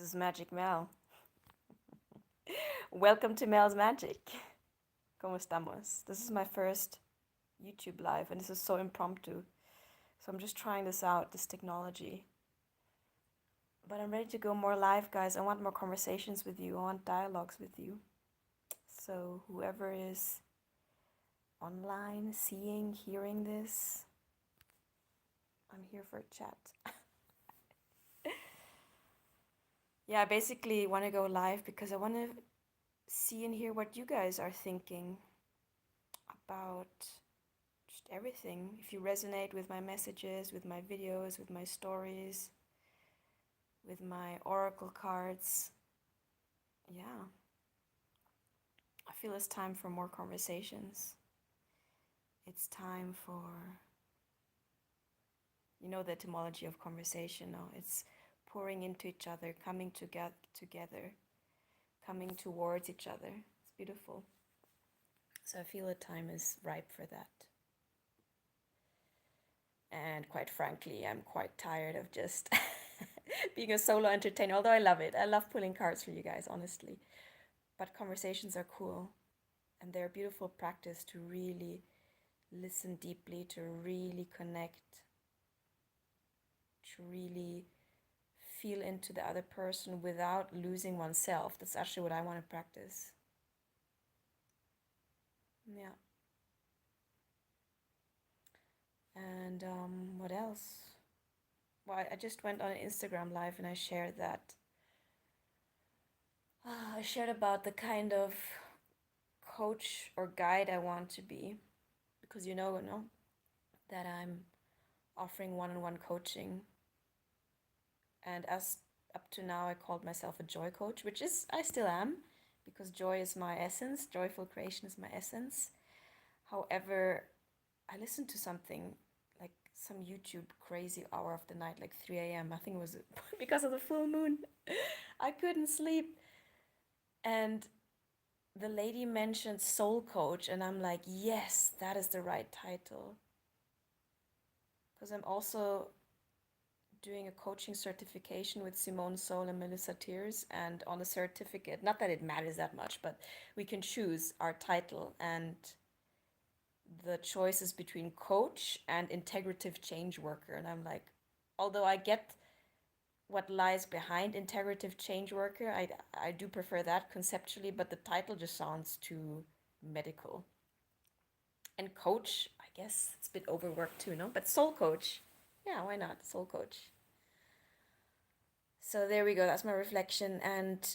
is Magic Mel. Welcome to Mel's Magic. ¿Cómo estamos? This is my first YouTube live and this is so impromptu. So I'm just trying this out, this technology. But I'm ready to go more live, guys. I want more conversations with you. I want dialogues with you. So whoever is online, seeing, hearing this, I'm here for a chat. Yeah, I basically want to go live because I want to see and hear what you guys are thinking about just everything. If you resonate with my messages, with my videos, with my stories, with my oracle cards, yeah, I feel it's time for more conversations. It's time for, you know, the etymology of conversation, no? It's pouring into each other, coming together, coming towards each other. It's beautiful. So I feel the time is ripe for that. And quite frankly, I'm quite tired of just being a solo entertainer, although I love it. I love pulling cards for you guys, honestly. But conversations are cool. And they're a beautiful practice to really listen deeply, to really connect, to really feel into the other person without losing oneself. That's actually what I want to practice. Yeah. And what else? Well, I just went on an Instagram live and I shared that. I shared about the kind of coach or guide I want to be, because you know that I'm offering one-on-one coaching, and as up to now I called myself a joy coach, which is I still am, because joy is my essence, joyful creation is my essence. However, I listened to something like some YouTube crazy hour of the night, like 3 a.m. I think it was because of the full moon. I couldn't sleep, and the lady mentioned soul coach, and I'm like, yes, that is the right title. Because I'm also doing a coaching certification with Simone Soul and Melissa Tears, and on the certificate, not that it matters that much, but we can choose our title, and the choice is between coach and integrative change worker. And I'm like, although I get what lies behind integrative change worker, I do prefer that conceptually, but the title just sounds too medical. And coach, I guess it's a bit overworked too, no? But soul coach, yeah, why not? Soul coach. So there we go, that's my reflection. And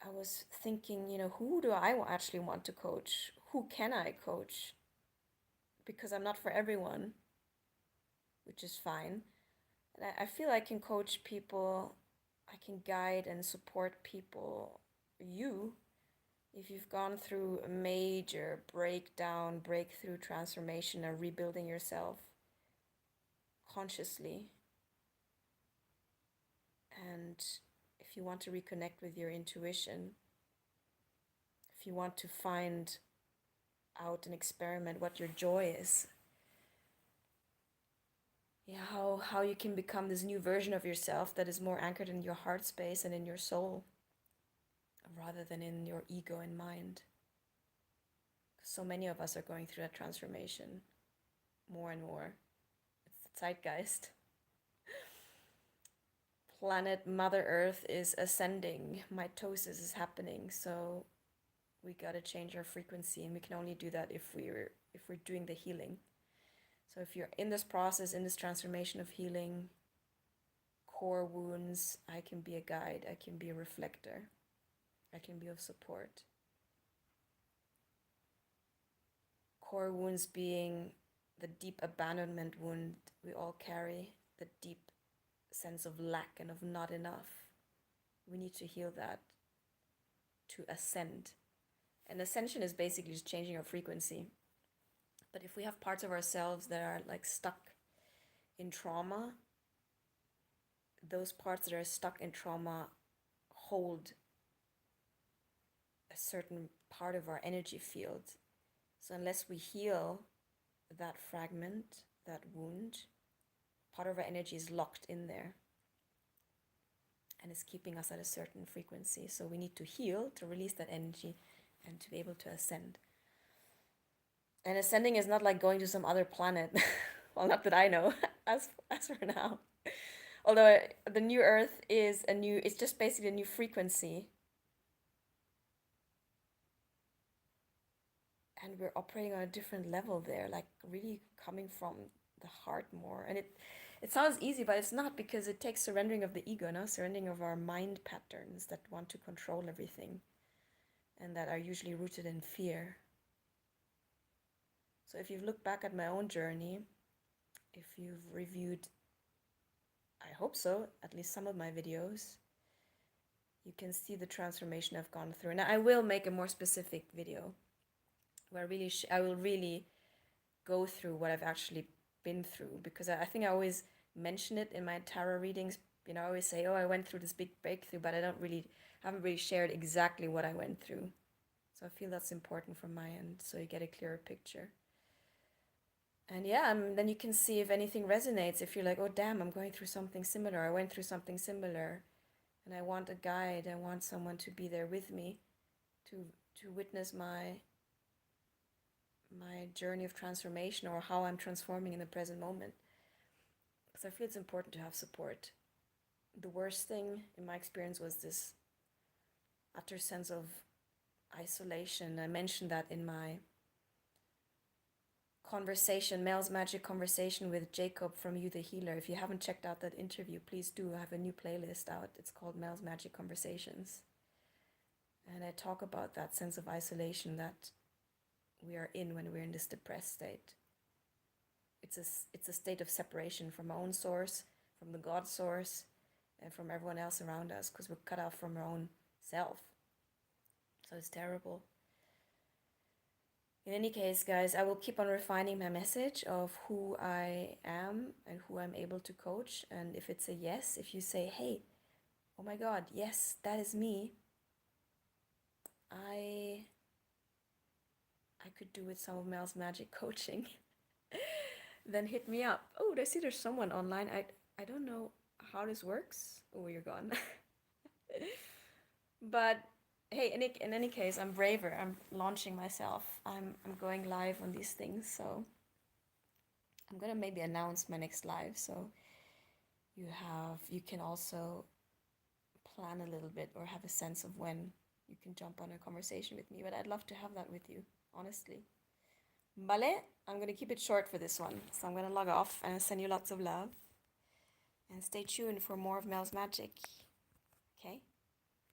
I was thinking, who do I actually want to coach? Who can I coach? Because I'm not for everyone, which is fine. And I feel I can coach people, I can guide and support people, you, if you've gone through a major breakdown, breakthrough, transformation, or rebuilding yourself consciously. And if you want to reconnect with your intuition, if you want to find out and experiment what your joy is, yeah, how you can become this new version of yourself that is more anchored in your heart space and in your soul rather than in your ego and mind. So many of us are going through that transformation more and more. It's the zeitgeist. Planet Mother Earth is ascending, mitosis is happening, so we got to change our frequency, and we can only do that if we're doing the healing. So if you're in this process, in this transformation of healing core wounds, I can be a guide, I can be a reflector, I can be of support. Core wounds being the deep abandonment wound we all carry, the deep sense of lack and of not enough. We need to heal that to ascend. And ascension is basically just changing our frequency. But if we have parts of ourselves that are like stuck in trauma, those parts that are stuck in trauma hold a certain part of our energy field. So unless we heal that fragment, that wound, part of our energy is locked in there. and is keeping us at a certain frequency. So we need to heal to release that energy and to be able to ascend. And ascending is not like going to some other planet. Well, not that I know, as for now. Although the new Earth is it's just basically a new frequency. And we're operating on a different level there, like really coming from the heart more. And it sounds easy, but it's not, because it takes surrendering of the ego, no? Surrendering of our mind patterns that want to control everything and that are usually rooted in fear. So if you've looked back at my own journey, if you've reviewed, I hope so, at least some of my videos, you can see the transformation I've gone through. And I will make a more specific video where I will really go through what I've actually been through, because I think I always mention it in my tarot readings. I always say, oh, I went through this big breakthrough, but I haven't really shared exactly what I went through. So I feel that's important from my end, so you get a clearer picture. And yeah, then you can see if anything resonates. If you're like, oh damn, I'm going through something similar, I went through something similar, and I want a guide, I want someone to be there with me to witness my journey of transformation, or how I'm transforming in the present moment. Because I feel it's important to have support. The worst thing in my experience was this utter sense of isolation. I mentioned that in my conversation, Mel's Magic Conversation with Jacob from You the Healer. If you haven't checked out that interview, please do. I have a new playlist out. It's called Mel's Magic Conversations. And I talk about that sense of isolation that we are in when we're in this depressed state. It's a state of separation from our own source, from the God source, and from everyone else around us, because we're cut off from our own self. So it's terrible. In any case, guys, I will keep on refining my message of who I am and who I'm able to coach. And if it's a yes, if you say, hey, oh my God, yes, that is me, I could do with some of Mel's magic coaching, then hit me up. Oh, I see there's someone online. I don't know how this works. Oh, you're gone. But hey, in any case, I'm braver. I'm launching myself. I'm going live on these things, so I'm gonna maybe announce my next live, so you can also plan a little bit or have a sense of when you can jump on a conversation with me. But I'd love to have that with you, honestly. Vale, I'm gonna keep it short for this one, so I'm gonna log off and send you lots of love. And stay tuned for more of Mel's Magic. Okay?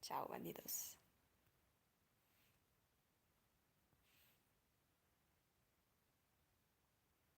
Ciao, bandidos.